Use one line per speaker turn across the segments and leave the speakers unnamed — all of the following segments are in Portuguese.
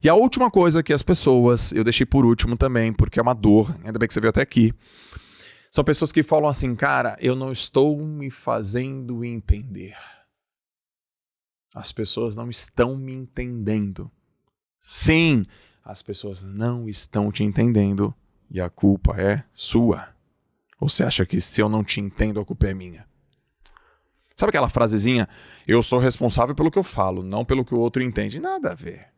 E a última coisa que as pessoas, eu deixei por último também, porque é uma dor, ainda bem que você veio até aqui, são pessoas que falam assim, cara, eu não estou me fazendo entender. As pessoas não estão me entendendo. Sim, as pessoas não estão te entendendo e a culpa é sua. Ou você acha que se eu não te entendo, a culpa é minha? Sabe aquela frasezinha, eu sou responsável pelo que eu falo, não pelo que o outro entende? Nada a ver.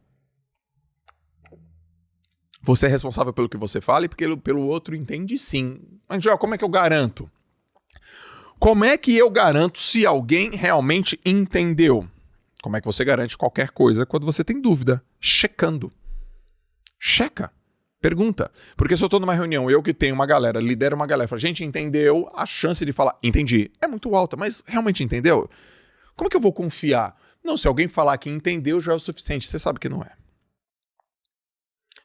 Você é responsável pelo que você fala e porque pelo outro entende sim. Mas, Joel, como é que eu garanto? Como é que eu garanto se alguém realmente entendeu? Como é que você garante qualquer coisa quando você tem dúvida? Checando. Checa. Pergunta. Porque se eu estou numa reunião, eu que tenho uma galera, lidero uma galera, falo, gente, entendeu? A chance de falar, entendi, é muito alta, mas realmente entendeu? Como é que eu vou confiar? Não, se alguém falar que entendeu já é o suficiente. Você sabe que não é.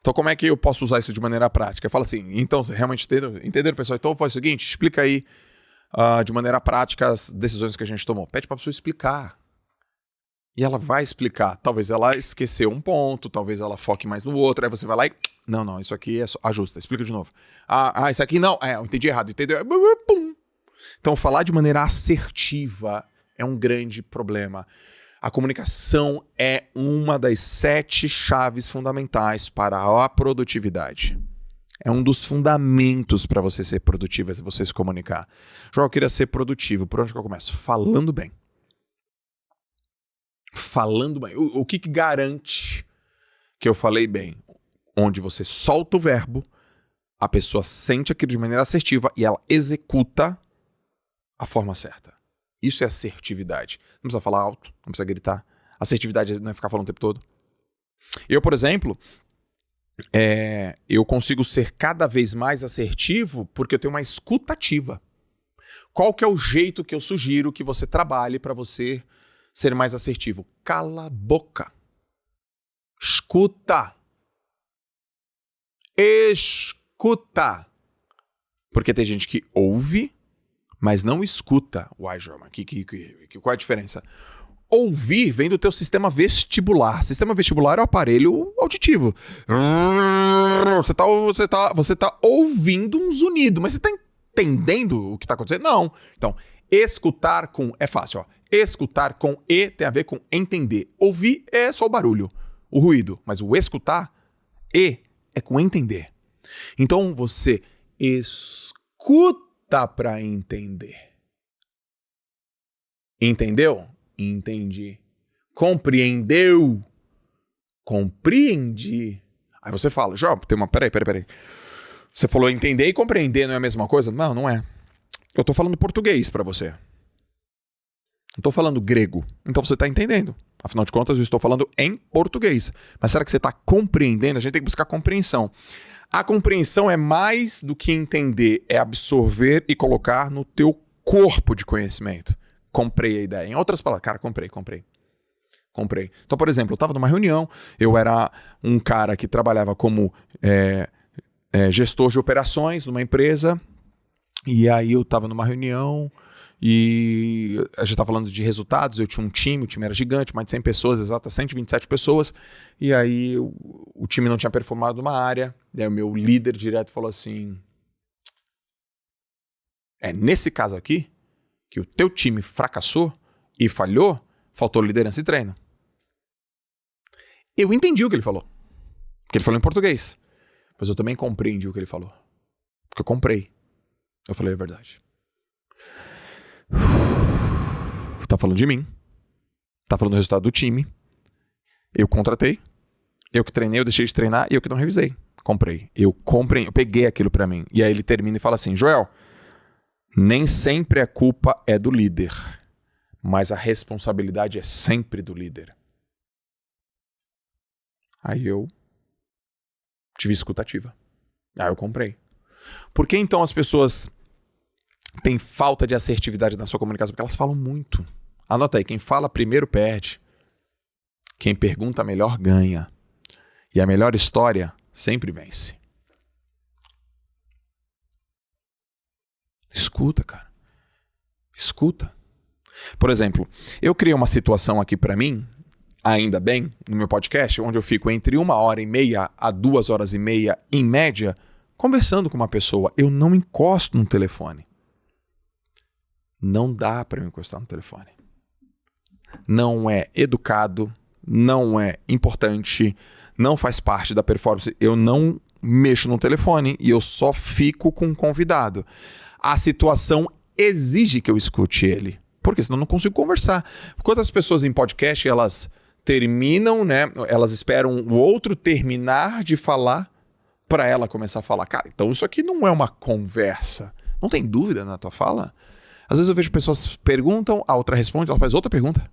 Então, como é que eu posso usar isso de maneira prática? Fala assim, então, você realmente entenderam, pessoal? Então, faz o seguinte, explica aí de maneira prática as decisões que a gente tomou. Pede para a pessoa explicar. E ela vai explicar. Talvez ela esqueceu um ponto, talvez ela foque mais no outro, aí você vai lá e... Não, isso aqui é só... Ajusta, explica de novo. Isso aqui não, eu entendi errado, entendeu? Então, falar de maneira assertiva é um grande problema. A comunicação é uma das 7 chaves fundamentais para a produtividade. É um dos fundamentos para você ser produtivo, é você se comunicar. João, eu queria ser produtivo. Por onde que eu começo? Falando bem. Falando bem. O que garante que eu falei bem? Onde você solta o verbo, a pessoa sente aquilo de maneira assertiva e ela executa a forma certa. Isso é assertividade. Não precisa falar alto, não precisa gritar. Assertividade não é ficar falando o tempo todo. Eu, por exemplo, eu consigo ser cada vez mais assertivo porque eu tenho uma escuta ativa. Qual que é o jeito que eu sugiro que você trabalhe para você ser mais assertivo? Cala a boca. Escuta. Escuta. Porque tem gente que ouve, mas não escuta. Uai, João, qual é a diferença? Ouvir vem do teu sistema vestibular. Sistema vestibular é o aparelho auditivo. Você tá ouvindo um zunido, mas você tá entendendo o que tá acontecendo? Não. Então, escutar com... É fácil, ó. Escutar com E tem a ver com entender. Ouvir é só o barulho, o ruído. Mas o escutar, E, é com entender. Então, você escuta para entender. Entendeu? Entendi. Compreendeu? Compreendi. Aí você fala, João, tem uma... Peraí. Você falou entender e compreender não é a mesma coisa? Não, não é. Eu tô falando português para você. Não tô falando grego. Então você tá entendendo. Afinal de contas, eu estou falando em português. Mas será que você tá compreendendo? A gente tem que buscar compreensão. A compreensão é mais do que entender, é absorver e colocar no teu corpo de conhecimento. Comprei a ideia. Em outras palavras, cara, comprei. Então, por exemplo, eu estava numa reunião, eu era um cara que trabalhava como gestor de operações numa empresa, e aí eu estava numa reunião e a gente estava falando de resultados, eu tinha um time, o time era gigante, mais de 100 pessoas, exato, 127 pessoas, e aí o time não tinha performado numa área, e aí o meu líder direto falou assim, nesse caso aqui, que o teu time fracassou e falhou, faltou liderança e treino. Eu entendi o que ele falou. Porque ele falou em português. Mas eu também compreendi o que ele falou. Porque eu comprei. Eu falei a verdade. Tá falando de mim. Tá falando do resultado do time. Eu contratei. Eu que treinei, eu deixei de treinar e eu que não revisei. Comprei. Eu peguei aquilo pra mim. E aí ele termina e fala assim, Joel, nem sempre a culpa é do líder, mas a responsabilidade é sempre do líder. Aí eu tive escutativa. Aí eu comprei. Por que então as pessoas têm falta de assertividade na sua comunicação? Porque elas falam muito. Anota aí, quem fala primeiro perde. Quem pergunta melhor ganha. E a melhor história sempre vence. Escuta, cara. Escuta. Por exemplo, eu criei uma situação aqui pra mim ainda bem, no meu podcast, onde eu fico entre 1h30 a 2h30, em média, conversando com uma pessoa. Eu não encosto no telefone. Não dá para eu encostar no telefone. Não é educado, não é importante, não faz parte da performance. Eu não mexo no telefone e eu só fico com o convidado. A situação exige que eu escute ele, porque senão eu não consigo conversar. Quantas pessoas em podcast, elas terminam, né? Elas esperam o outro terminar de falar para ela começar a falar. Cara, então isso aqui não é uma conversa. Não tem dúvida na tua fala? Às vezes eu vejo pessoas perguntam, a outra responde, ela faz outra pergunta.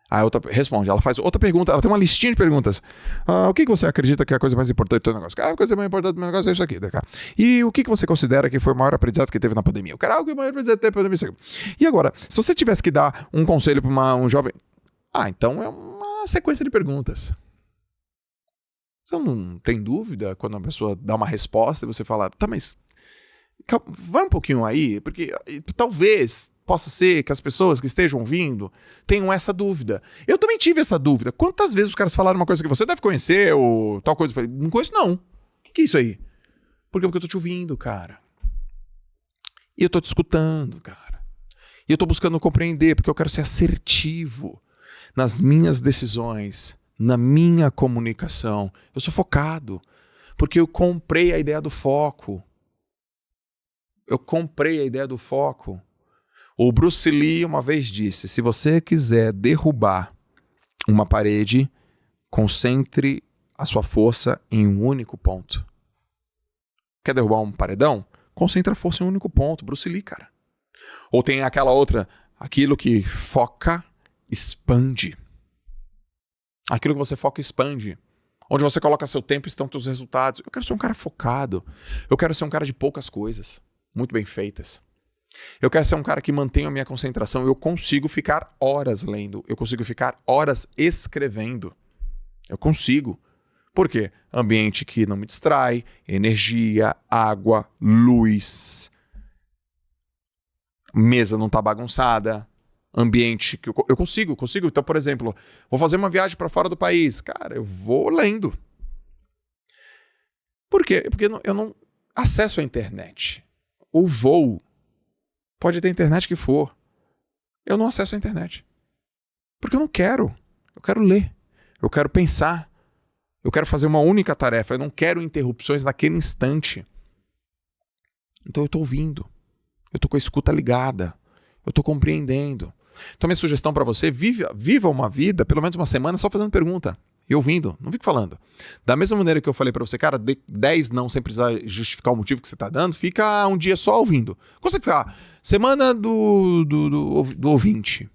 A outra responde, ela faz outra pergunta, ela tem uma listinha de perguntas. O que você acredita que é a coisa mais importante do teu negócio? Cara, a coisa mais importante do meu negócio é isso aqui. Cara. E o que você considera que foi o maior aprendizado que teve na pandemia? O cara, o que é o maior aprendizado que teve na pandemia? E agora, se você tivesse que dar um conselho para um jovem... então é uma sequência de perguntas. Você não tem dúvida quando a pessoa dá uma resposta e você fala, tá, mas vai um pouquinho aí, porque talvez possa ser que as pessoas que estejam ouvindo tenham essa dúvida. Eu também tive essa dúvida. Quantas vezes os caras falaram uma coisa que você deve conhecer ou tal coisa? Eu falei, não conheço não. O que é isso aí? Porque eu tô te ouvindo, cara. E eu tô te escutando, cara. E eu tô buscando compreender, porque eu quero ser assertivo nas minhas decisões, na minha comunicação. Eu sou focado, porque eu comprei a ideia do foco. Eu comprei a ideia do foco. O Bruce Lee uma vez disse, se você quiser derrubar uma parede, concentre a sua força em um único ponto. Quer derrubar um paredão? Concentre a força em um único ponto. Bruce Lee, cara. Ou tem aquela outra, aquilo que foca, expande. Aquilo que você foca, expande. Onde você coloca seu tempo estão seus resultados. Eu quero ser um cara focado. Eu quero ser um cara de poucas coisas, muito bem feitas. Eu quero ser um cara que mantenha a minha concentração. Eu consigo ficar horas lendo. Eu consigo ficar horas escrevendo. Eu consigo. Por quê? Ambiente que não me distrai, energia, água, luz. Mesa não tá bagunçada. Ambiente que eu consigo. Então, por exemplo, vou fazer uma viagem para fora do país. Cara, eu vou lendo. Por quê? Porque eu não acesso a internet. O voo pode ter internet que for. Eu não acesso a internet. Porque eu não quero. Eu quero ler. Eu quero pensar. Eu quero fazer uma única tarefa. Eu não quero interrupções naquele instante. Então eu estou ouvindo. Eu estou com a escuta ligada. Eu estou compreendendo. Então minha sugestão para você, viva uma vida, pelo menos uma semana, só fazendo pergunta. E ouvindo, não fico falando. Da mesma maneira que eu falei pra você, cara, 10 não sem precisar justificar o motivo que você tá dando, fica um dia só ouvindo. Consegue ficar semana do ouvinte.